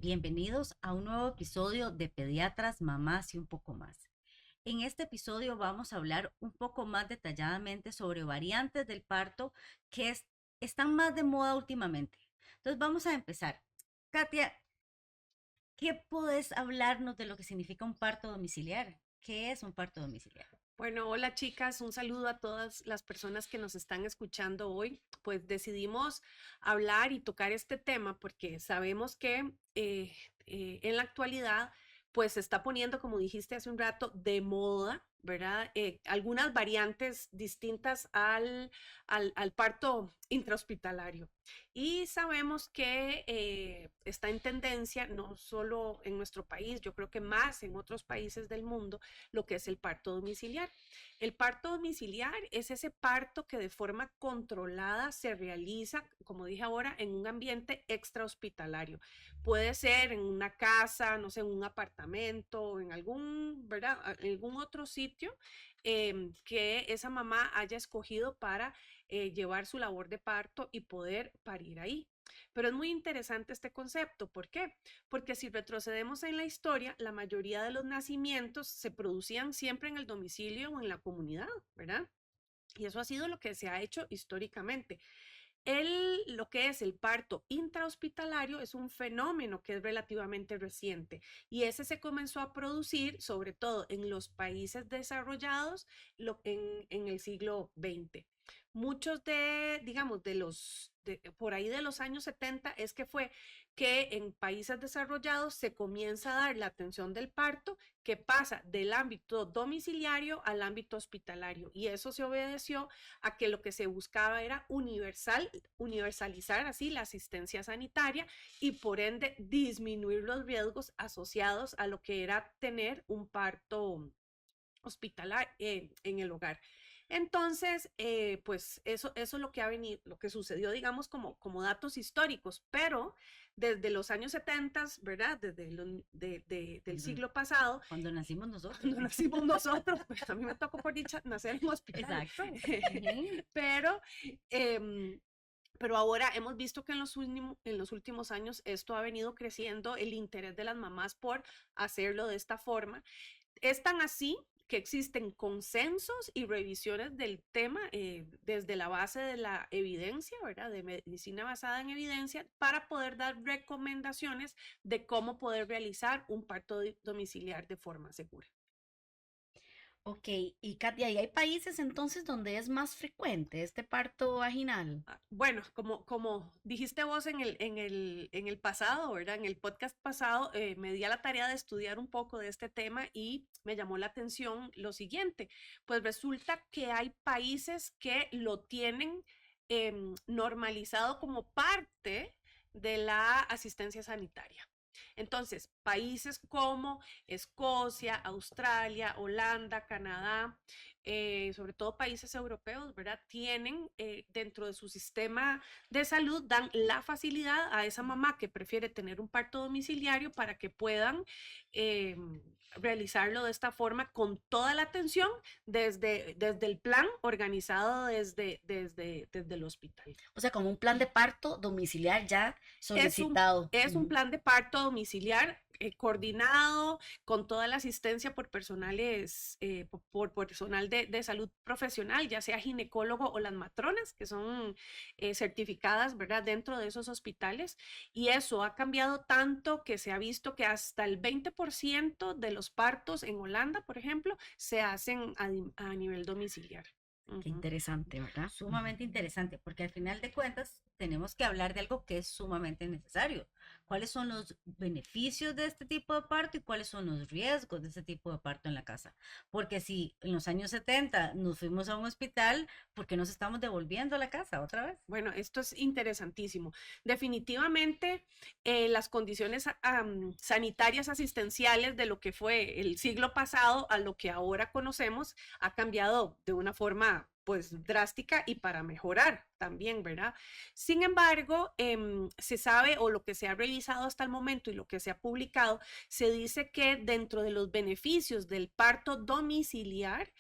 Bienvenidos a un nuevo episodio de Pediatras, Mamás y un poco más. En este episodio vamos a hablar un poco más detalladamente sobre variantes del parto están más de moda últimamente. Entonces vamos a empezar. Katia, ¿qué puedes hablarnos de lo que significa un parto domiciliar? ¿Qué es un parto domiciliar? Bueno, hola chicas, un saludo a todas las personas que nos están escuchando hoy. Pues decidimos hablar y tocar este tema porque sabemos que en la actualidad pues se está poniendo, como dijiste hace un rato, de moda, ¿verdad? Algunas variantes distintas al parto intrahospitalario. Y sabemos que está en tendencia, no solo en nuestro país, yo creo que más en otros países del mundo, lo que es el parto domiciliar. El parto domiciliar es ese parto que de forma controlada se realiza, como dije ahora, en un ambiente extrahospitalario. Puede ser en una casa, no sé, en un apartamento, en algún, ¿verdad? En algún otro sitio que esa mamá haya escogido para llevar su labor de parto y poder parir ahí. Pero es muy interesante este concepto. ¿Por qué? Porque si retrocedemos en la historia, la mayoría de los nacimientos se producían siempre en el domicilio o en la comunidad, ¿verdad? Y eso ha sido lo que se ha hecho históricamente. Lo que es el parto intrahospitalario es un fenómeno que es relativamente reciente y ese se comenzó a producir sobre todo en los países desarrollados en el siglo XX. Muchos digamos, por ahí de los años 70 es que fue que en países desarrollados se comienza a dar la atención del parto que pasa del ámbito domiciliario al ámbito hospitalario y eso se obedeció a que lo que se buscaba era universalizar así la asistencia sanitaria y por ende disminuir los riesgos asociados a lo que era tener un parto hospitalario en el hogar. Entonces, pues eso es lo que ha venido, lo que sucedió, digamos, como datos históricos, pero desde los años 70, ¿verdad? Del siglo pasado, Cuando nacimos nosotros. cuando nacimos nosotros, pues a mí me tocó por dicha nacer en un hospital, Exacto. Ujú. pero, eh, pero ahora hemos visto que en los últimos años esto ha venido creciendo, el interés de las mamás por hacerlo de esta forma. Es tan así que existen consensos y revisiones del tema desde la base de la evidencia, ¿verdad? De medicina basada en evidencia, para poder dar recomendaciones de cómo poder realizar un parto domiciliar de forma segura. Ok, y Katia, ¿y hay países entonces donde es más frecuente este parto vaginal? Bueno, como dijiste vos en el pasado, ¿verdad? En el podcast pasado, me di a la tarea de estudiar un poco de este tema y me llamó la atención lo siguiente. Pues resulta que hay países que lo tienen normalizado como parte de la asistencia sanitaria. Entonces, países como Escocia, Australia, Holanda, Canadá, sobre todo países europeos, ¿verdad? Tienen dentro de su sistema de salud, dan la facilidad a esa mamá que prefiere tener un parto domiciliario para que puedan eh, realizarlo de esta forma con toda la atención desde el plan organizado desde el hospital. O sea, como un plan de parto domiciliar ya Es un, solicitado. es un Ujú. plan de parto domiciliar coordinado con toda la asistencia por personales, por personal de salud profesional, ya sea ginecólogo o las matronas, que son certificadas, ¿verdad?, dentro de esos hospitales. Y eso ha cambiado tanto que se ha visto que hasta el 20% de los partos en Holanda, por ejemplo, se hacen a nivel domiciliar. Qué Ujú. interesante, ¿verdad? Sumamente interesante, porque al final de cuentas tenemos que hablar de algo que es sumamente necesario. ¿Cuáles son los beneficios de este tipo de parto y cuáles son los riesgos de este tipo de parto en la casa? Porque si en los años 70 nos fuimos a un hospital, ¿por qué nos estamos devolviendo a la casa otra vez? Bueno, esto es interesantísimo. Definitivamente, las condiciones sanitarias asistenciales de lo que fue el siglo pasado a lo que ahora conocemos ha cambiado de una forma pues drástica y para mejorar también, ¿verdad? Sin embargo, se sabe o lo que se ha revisado hasta el momento y lo que se ha publicado, se dice que dentro de los beneficios del parto domiciliar,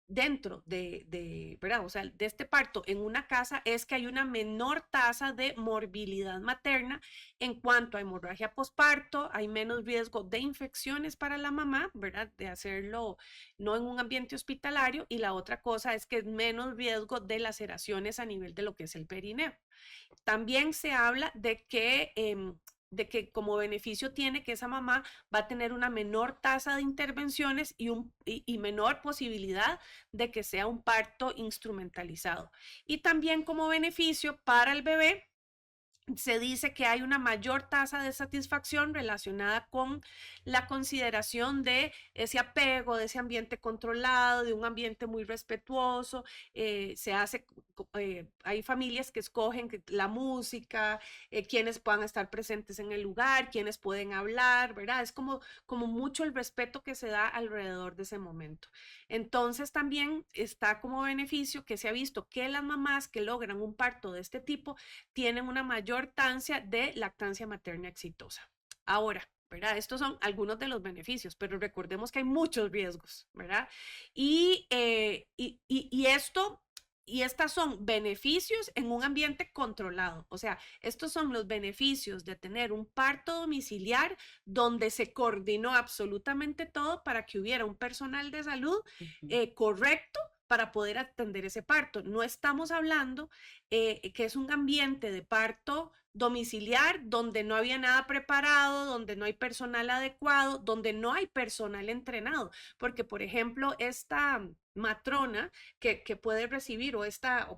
dentro ¿verdad? O sea, de este parto en una casa es que hay una menor tasa de morbilidad materna en cuanto a hemorragia posparto, hay menos riesgo de infecciones para la mamá, ¿verdad? De hacerlo no en un ambiente hospitalario, y la otra cosa es que es menos riesgo de laceraciones a nivel de lo que es el perineo. También se habla de que como beneficio tiene que esa mamá va a tener una menor tasa de intervenciones y menor posibilidad de que sea un parto instrumentalizado. Y también como beneficio para el bebé, se dice que hay una mayor tasa de satisfacción relacionada con la consideración de ese apego, de ese ambiente controlado, de un ambiente muy respetuoso. Hay familias que escogen la música, quienes puedan estar presentes en el lugar, quienes pueden hablar, ¿verdad? Es como mucho el respeto que se da alrededor de ese momento. Entonces también está como beneficio que se ha visto que las mamás que logran un parto de este tipo tienen una mayor tasa de lactancia materna exitosa. Ahora, ¿verdad? Estos son algunos de los beneficios, pero recordemos que hay muchos riesgos, ¿verdad? Y estas son beneficios en un ambiente controlado. O sea, estos son los beneficios de tener un parto domiciliar donde se coordinó absolutamente todo para que hubiera un personal de salud correcto para poder atender ese parto. No estamos hablando que es un ambiente de parto domiciliar donde no había nada preparado, donde no hay personal adecuado, donde no hay personal entrenado, porque por ejemplo esta matrona que puede recibir o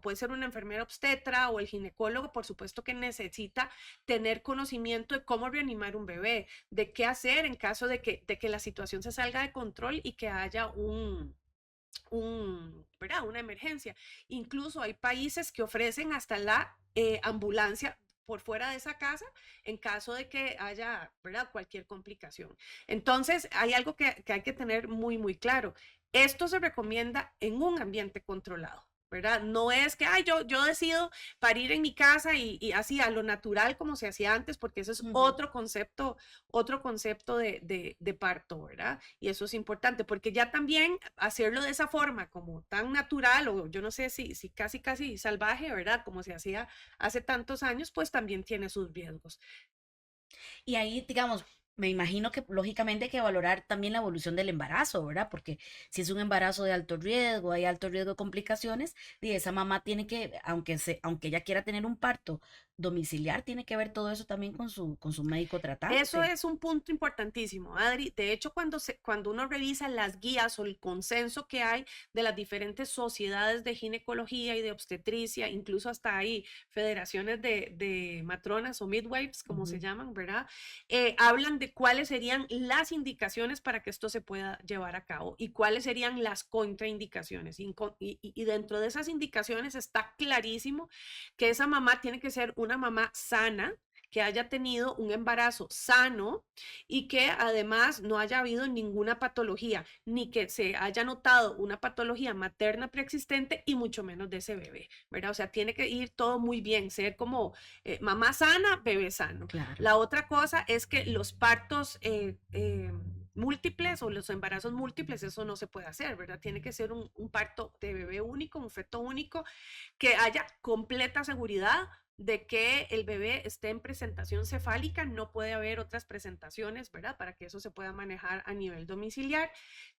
puede ser una enfermera obstetra o el ginecólogo, por supuesto que necesita tener conocimiento de cómo reanimar un bebé, de qué hacer en caso de que la situación se salga de control y que haya ¿verdad? Una emergencia. Incluso hay países que ofrecen hasta la ambulancia por fuera de esa casa en caso de que haya, ¿verdad? Cualquier complicación. Entonces, hay algo que hay que tener muy, muy claro. Esto se recomienda en un ambiente controlado. ¿Verdad? No es que, ay, yo decido parir en mi casa y así a lo natural como se hacía antes, porque eso es otro concepto de parto, ¿verdad? Y eso es importante, porque ya también hacerlo de esa forma, como tan natural, o yo no sé si casi, casi salvaje, ¿verdad? Como se hacía hace tantos años, pues también tiene sus riesgos. Y ahí, digamos, me imagino que lógicamente hay que valorar también la evolución del embarazo, ¿verdad? Porque si es un embarazo de alto riesgo, hay alto riesgo de complicaciones, y esa mamá tiene que, aunque ella quiera tener un parto domiciliar, tiene que ver todo eso también con su médico Eso tratante. es un punto importantísimo, Adri. De hecho, cuando uno revisa las guías o el consenso que hay de las diferentes sociedades de ginecología y de obstetricia, incluso hasta hay federaciones de matronas o midwives, como se Ujú. llaman, ¿verdad? Hablan de cuáles serían las indicaciones para que esto se pueda llevar a cabo y cuáles serían las contraindicaciones. Y dentro de esas indicaciones está clarísimo que esa mamá tiene que ser una mamá sana, que haya tenido un embarazo sano y que además no haya habido ninguna patología, ni que se haya notado una patología materna preexistente y mucho menos de ese bebé, ¿verdad? O sea, tiene que ir todo muy bien, ser como mamá sana, bebé sano. Claro. La otra cosa es que los partos múltiples o los embarazos múltiples, eso no se puede hacer, ¿verdad? Tiene que ser un parto de bebé único, un feto único, que haya completa seguridad de que el bebé esté en presentación cefálica, no puede haber otras presentaciones, ¿verdad? Para que eso se pueda manejar a nivel domiciliar.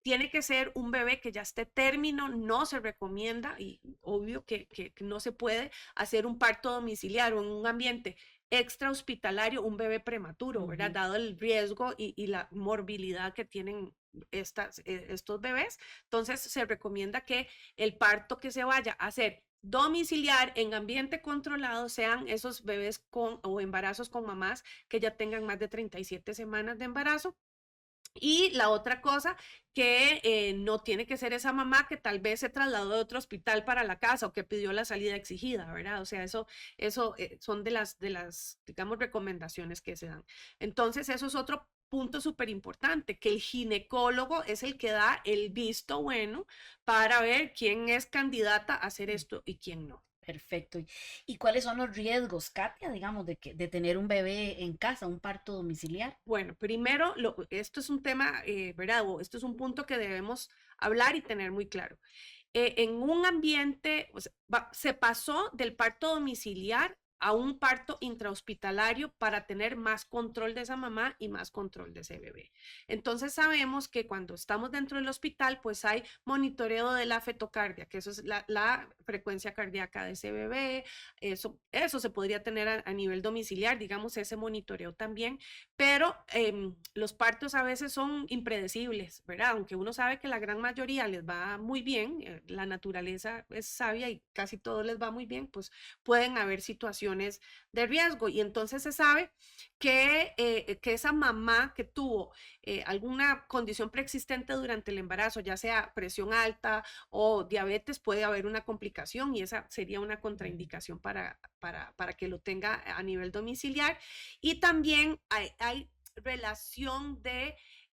Tiene que ser un bebé que ya esté término, no se recomienda, y obvio que no se puede hacer un parto domiciliar o en un ambiente extra hospitalario, un bebé prematuro, ¿verdad? Ujú. Dado el riesgo y la morbilidad que tienen estos bebés. Entonces se recomienda que el parto que se vaya a hacer domiciliar en ambiente controlado sean esos bebés o embarazos con mamás que ya tengan más de 37 semanas de embarazo. Y la otra cosa, que no tiene que ser esa mamá que tal vez se trasladó de otro hospital para la casa o que pidió la salida exigida, ¿verdad? O sea, eso son digamos, recomendaciones que se dan. Entonces, eso es otro punto súper importante, que el ginecólogo es el que da el visto bueno para ver quién es candidata a hacer esto y quién no. Perfecto. ¿Y cuáles son los riesgos, Katia, digamos, de tener un bebé en casa, un parto domiciliar? Bueno, primero, esto es un tema, ¿verdad? O esto es un punto que debemos hablar y tener muy claro. en un ambiente, o sea, se pasó del parto domiciliar a un parto intrahospitalario para tener más control de esa mamá y más control de ese bebé. Entonces sabemos que cuando estamos dentro del hospital, pues hay monitoreo de la fetocardia, que eso es la frecuencia cardíaca de ese bebé, eso se podría tener a nivel domiciliar, digamos, ese monitoreo también, pero los partos a veces son impredecibles, ¿verdad? Aunque uno sabe que la gran mayoría les va muy bien, la naturaleza es sabia y casi todo les va muy bien, pues pueden haber situaciones de riesgo y entonces se sabe que esa mamá que tuvo alguna condición preexistente durante el embarazo, ya sea presión alta o diabetes, puede haber una complicación y esa sería una contraindicación para que lo tenga a nivel domiciliar. Y también hay relación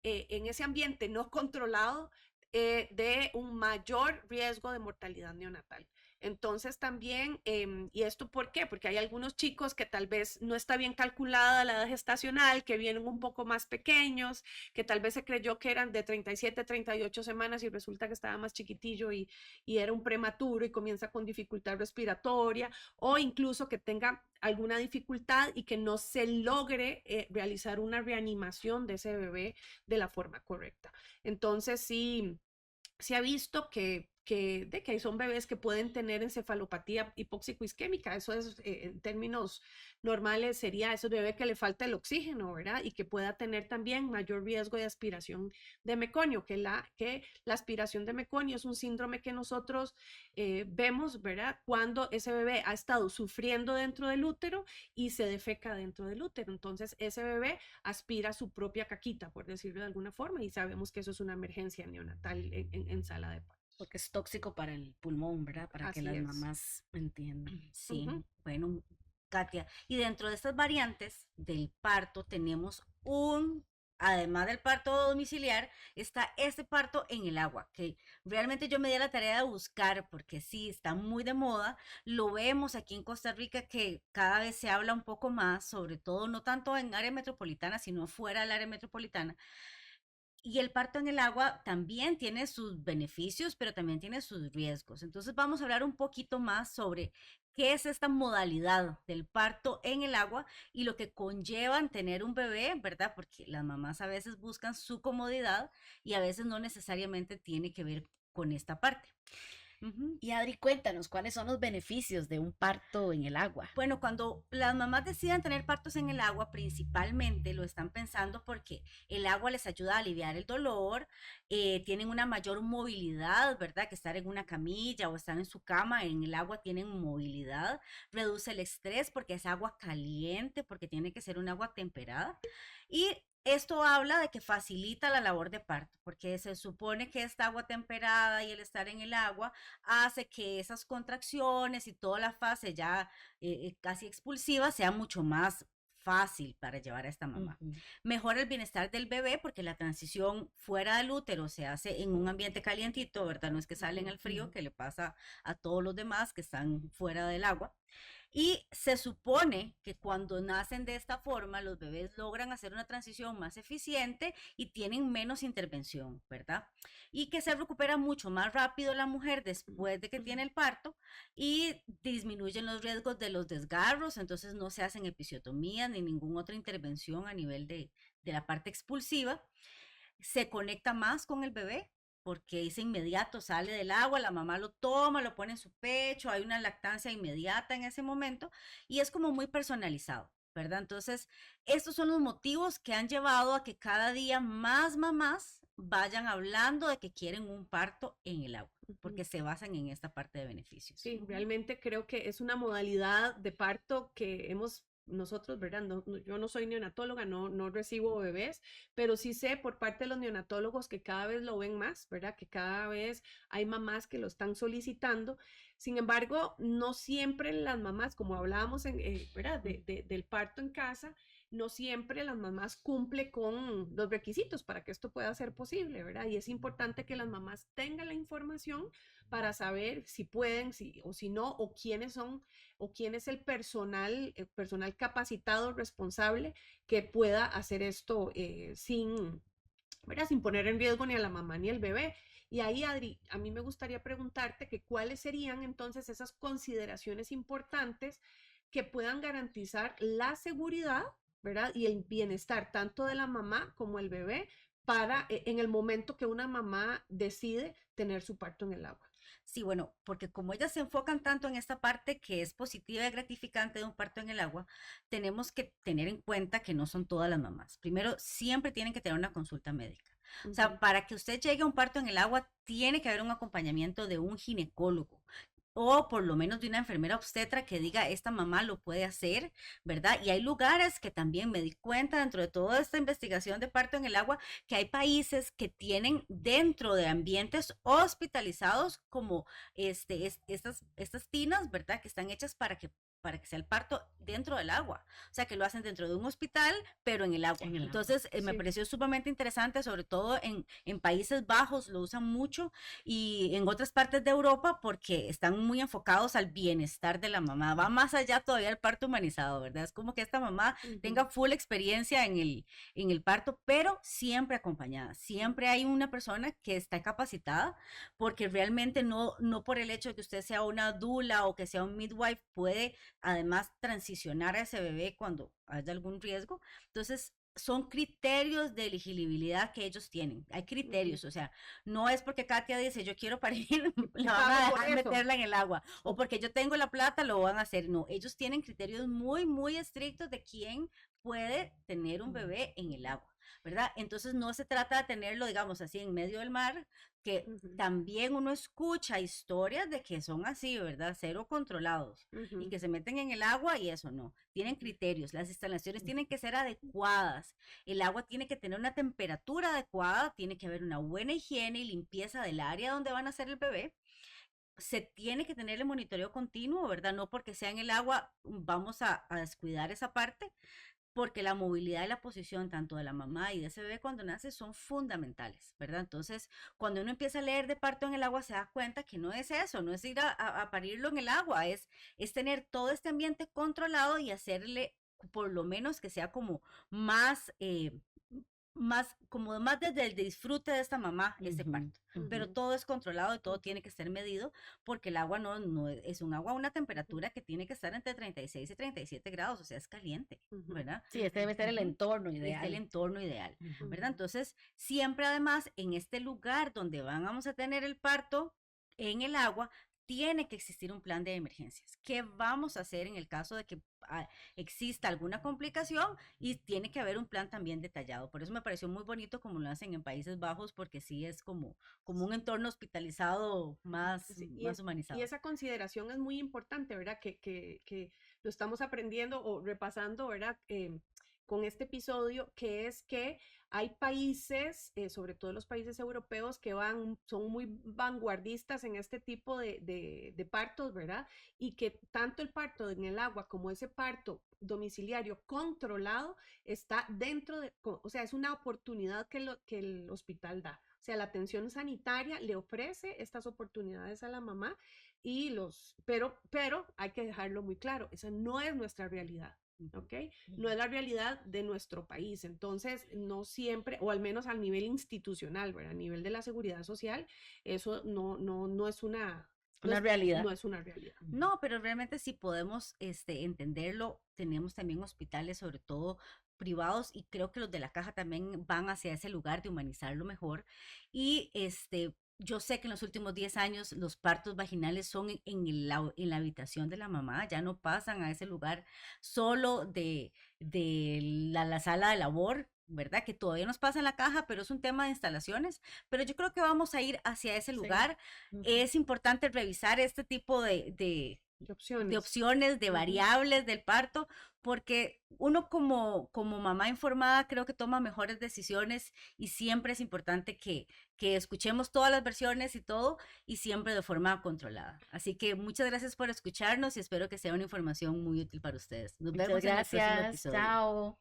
en ese ambiente no controlado, de un mayor riesgo de mortalidad neonatal. Entonces también, ¿y esto por qué? Porque hay algunos chicos que tal vez no está bien calculada la edad gestacional, que vienen un poco más pequeños, que tal vez se creyó que eran de 37, 38 semanas y resulta que estaba más chiquitillo y era un prematuro y comienza con dificultad respiratoria, o incluso que tenga alguna dificultad y que no se logre realizar una reanimación de ese bebé de la forma correcta. Entonces sí, se ha visto que son bebés que pueden tener encefalopatía hipóxico-isquémica. Eso es, en términos normales, sería ese bebé que le falta el oxígeno, ¿verdad? Y que pueda tener también mayor riesgo de aspiración de meconio, que la aspiración de meconio es un síndrome que nosotros vemos, ¿verdad? Cuando ese bebé ha estado sufriendo dentro del útero y se defeca dentro del útero. Entonces, ese bebé aspira su propia caquita, por decirlo de alguna forma, y sabemos que eso es una emergencia neonatal en sala de partos. Porque es tóxico para el pulmón, ¿verdad? Para que Así las es. mamás entiendan. Sí, Ujú. bueno, Katia. Y dentro de estas variantes del parto tenemos además del parto domiciliar, está este parto en el agua, que realmente yo me di la tarea de buscar porque sí, está muy de moda. Lo vemos aquí en Costa Rica que cada vez se habla un poco más, sobre todo no tanto en área metropolitana, sino fuera del área metropolitana. Y el parto en el agua también tiene sus beneficios, pero también tiene sus riesgos. Entonces vamos a hablar un poquito más sobre qué es esta modalidad del parto en el agua y lo que conllevan tener un bebé, ¿verdad? Porque las mamás a veces buscan su comodidad y a veces no necesariamente tiene que ver con esta parte. Ujú. Y Adri, cuéntanos, ¿cuáles son los beneficios de un parto en el agua? Bueno, cuando las mamás deciden tener partos en el agua, principalmente lo están pensando porque el agua les ayuda a aliviar el dolor, tienen una mayor movilidad, ¿verdad? Que estar en una camilla o estar en su cama, en el agua tienen movilidad, reduce el estrés porque es agua caliente, porque tiene que ser un agua temperada. Y esto habla de que facilita la labor de parto, porque se supone que esta agua temperada y el estar en el agua hace que esas contracciones y toda la fase ya casi expulsiva sea mucho más fácil para llevar a esta mamá. Ujú. Mejora el bienestar del bebé porque la transición fuera del útero se hace en un ambiente calientito, ¿verdad? No es que sale en el frío, que le pasa a todos los demás que están fuera del agua. Y se supone que cuando nacen de esta forma, los bebés logran hacer una transición más eficiente y tienen menos intervención, ¿verdad? Y que se recupera mucho más rápido la mujer después de que tiene el parto y disminuyen los riesgos de los desgarros, entonces no se hacen episiotomías ni ninguna otra intervención a nivel de la parte expulsiva. Se conecta más con el bebé porque es inmediato, sale del agua, la mamá lo toma, lo pone en su pecho, hay una lactancia inmediata en ese momento y es como muy personalizado, ¿verdad? Entonces, estos son los motivos que han llevado a que cada día más mamás vayan hablando de que quieren un parto en el agua, Ujú. porque se basan en esta parte de beneficios. Sí, realmente creo que es una modalidad de parto que hemos nosotros, ¿verdad? Yo no soy neonatóloga, no recibo bebés, pero sí sé por parte de los neonatólogos que cada vez lo ven más, ¿verdad? Que cada vez hay mamás que lo están solicitando. Sin embargo, no siempre las mamás, como hablábamos ¿verdad? Del parto en casa, no siempre las mamás cumplen con los requisitos para que esto pueda ser posible, ¿verdad? Y es importante que las mamás tengan la información para saber si pueden o si no, o quiénes son, o quién es el personal capacitado, responsable, que pueda hacer esto ¿verdad? Sin poner en riesgo ni a la mamá ni al bebé. Y ahí, Adri, a mí me gustaría preguntarte que cuáles serían entonces esas consideraciones importantes que puedan garantizar la seguridad, ¿verdad? Y el bienestar tanto de la mamá como el bebé para en el momento que una mamá decide tener su parto en el agua. Sí, bueno, porque como ellas se enfocan tanto en esta parte que es positiva y gratificante de un parto en el agua, tenemos que tener en cuenta que no son todas las mamás. Primero, siempre tienen que tener una consulta médica. O sea, para que usted llegue a un parto en el agua, tiene que haber un acompañamiento de un ginecólogo o por lo menos de una enfermera obstetra que diga, esta mamá lo puede hacer, ¿verdad? Y hay lugares que también me di cuenta dentro de toda esta investigación de parto en el agua, que hay países que tienen dentro de ambientes hospitalizados como estas tinas, ¿verdad? Que están hechas para que sea el parto dentro del agua. O sea, que lo hacen dentro de un hospital, pero en el agua. En el agua, Entonces, me sí. pareció sumamente interesante, sobre todo en Países Bajos lo usan mucho y en otras partes de Europa porque están muy enfocados al bienestar de la mamá. Va más allá todavía del parto humanizado, ¿verdad? Es como que esta mamá tenga full experiencia en el parto, pero siempre acompañada. Siempre hay una persona que está capacitada porque realmente no por el hecho de que usted sea una dula o que sea un midwife puede además transicionar a ese bebé cuando haya algún riesgo. Entonces, son criterios de elegibilidad que ellos tienen. Hay criterios, o sea, no es porque Katia dice, yo quiero parir, la van a dejar meterla en el agua, o porque yo tengo la plata, lo van a hacer. No, ellos tienen criterios muy, muy estrictos de quién puede tener un bebé en el agua, ¿verdad? Entonces, no se trata de tenerlo, digamos así, en medio del mar, que también uno escucha historias de que son así, ¿verdad? Cero controlados y que se meten en el agua y eso no. Tienen criterios, las instalaciones tienen que ser adecuadas, el agua tiene que tener una temperatura adecuada, tiene que haber una buena higiene y limpieza del área donde van a hacer el bebé. Se tiene que tener el monitoreo continuo, ¿verdad? No porque sea en el agua vamos a descuidar esa parte, porque la movilidad y la posición tanto de la mamá y de ese bebé cuando nace son fundamentales, ¿verdad? Entonces, cuando uno empieza a leer de parto en el agua, se da cuenta que no es eso, no es ir a parirlo en el agua, es tener todo este ambiente controlado y hacerle por lo menos que sea como más, como más desde el disfrute de esta mamá, ese parto. Pero todo es controlado y todo tiene que ser medido porque el agua no es un agua a una temperatura que tiene que estar entre 36 y 37 grados, o sea, es caliente, ¿verdad? Sí, este debe ser el entorno Es el ideal. entorno ideal, ¿verdad? Entonces, siempre además en este lugar donde vamos a tener el parto en el agua, tiene que existir un plan de emergencias. ¿Qué vamos a hacer en el caso de que exista alguna complicación? Y tiene que haber un plan también detallado. Por eso me pareció muy bonito como lo hacen en Países Bajos, porque sí es como un entorno hospitalizado más, Sí, más humanizado. y esa consideración es muy importante, ¿verdad? Que lo estamos aprendiendo o repasando, ¿verdad? Con este episodio, que es que hay países, sobre todo los países europeos, que son muy vanguardistas en este tipo de partos, ¿verdad? Y que tanto el parto en el agua como ese parto domiciliario controlado está dentro o sea, es una oportunidad que el hospital da. O sea, la atención sanitaria le ofrece estas oportunidades a la mamá pero hay que dejarlo muy claro, esa no es nuestra realidad. ¿Ok? No es la realidad de nuestro país. Entonces, no siempre, o al menos al nivel institucional, ¿verdad? A nivel de la seguridad social, eso no es una realidad. No es una realidad. No, pero realmente si podemos entenderlo, tenemos también hospitales, sobre todo privados, y creo que los de la caja también van hacia ese lugar de humanizarlo mejor. Y yo sé que en los últimos 10 años los partos vaginales son en la habitación de la mamá, ya no pasan a ese lugar solo de la sala de labor, ¿verdad? Que todavía nos pasa en la caja, pero es un tema de instalaciones. Pero yo creo que vamos a ir hacia ese lugar. Es importante revisar este tipo de opciones, de variables del parto, porque uno como mamá informada creo que toma mejores decisiones y siempre es importante que escuchemos todas las versiones y todo y siempre de forma controlada. Así que muchas gracias por escucharnos y espero que sea una información muy útil para ustedes. Nos Muchas vemos en el próximo gracias. episodio. Chao.